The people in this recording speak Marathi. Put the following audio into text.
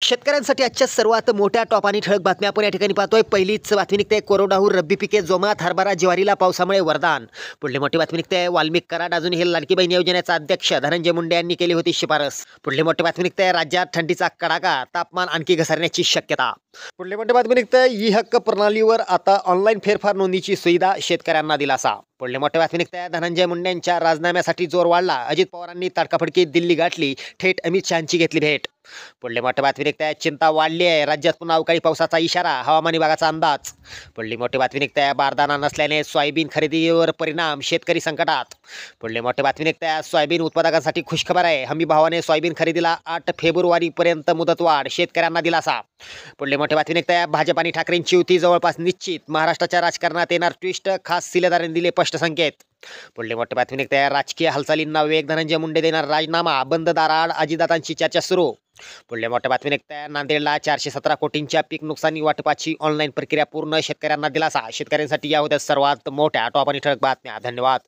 शेतकऱ्यांसाठी आजच्या सर्वात मोठ्या टॉप आणि ठळक बातम्या आपण या ठिकाणी पाहतोय. पहिलीच बातमी निघते कोरडवाहू रब्बी पिके जोमात, हरभरा ज्वारीला पावसामुळे वरदान. पुढली मोठी बातमी निघते वाल्मिक कराड अजून हे लाडकी बहीण योजनेचा अध्यक्ष धनंजय मुंडे यांनी केली होती शिफारस. पुढली मोठी बातमी निघते राज्यात थंडीचा कडाका, तापमान आणखी घसरण्याची शक्यता. पुढली मोठी बातमी निघते ई हक्क प्रणालीवर आता ऑनलाईन फेरफार नोंदणीची सुविधा, शेतकऱ्यांना दिलासा. पुढली मोठी बातमी निघते धनंजय मुंडेंच्या राजीनाम्यासाठी जोर वाढला, अजित पवारांनी तडकाफडकी दिल्ली गाठली, थेट अमित शहांची घेतली भेट. पुढली मोठी बातमी निघते चिंता वाढली आहे, राज्यात पुन्हा अवकाळी पावसाचा इशारा, हवामान विभागाचा अंदाज. पुढली मोठी बातमी निघते बारदाना नसल्याने सोयाबीन खरेदीवर परिणाम, शेतकरी संकटात. पुढली मोठी बातमी निघते सोयाबीन उत्पादकांसाठी खुशखबर आहे, हमी भावाने सोयाबीन खरेदीला 8 फेब्रुवारीपर्यंत मुदतवाढ, शेतकऱ्यांना दिलासा. पुढली मोठी बातमी निघते भाजप आणि ठाकरेंची युती जवळपास निश्चित, महाराष्ट्राच्या राजकारणात येणार ट्विस्ट, खास शिलेदारांनी दिले स्पष्ट संकेत. पुढली मोठी बातमी निघते राजकीय हालचालींना वेग, धनंजय मुंडे देणार राजीनामा, बंद दाराआड अजितदादांची चर्चा सुरू. पुढल्या मोठ्या बातमी निघते नांदेडला 417 कोटींच्या पीक नुकसानी वाटपाची ऑनलाईन प्रक्रिया पूर्ण, शेतकऱ्यांना दिलासा. शेतकऱ्यांसाठी या होत्या सर्वात मोठ्या टॉप आणि ठळक बातम्या. धन्यवाद.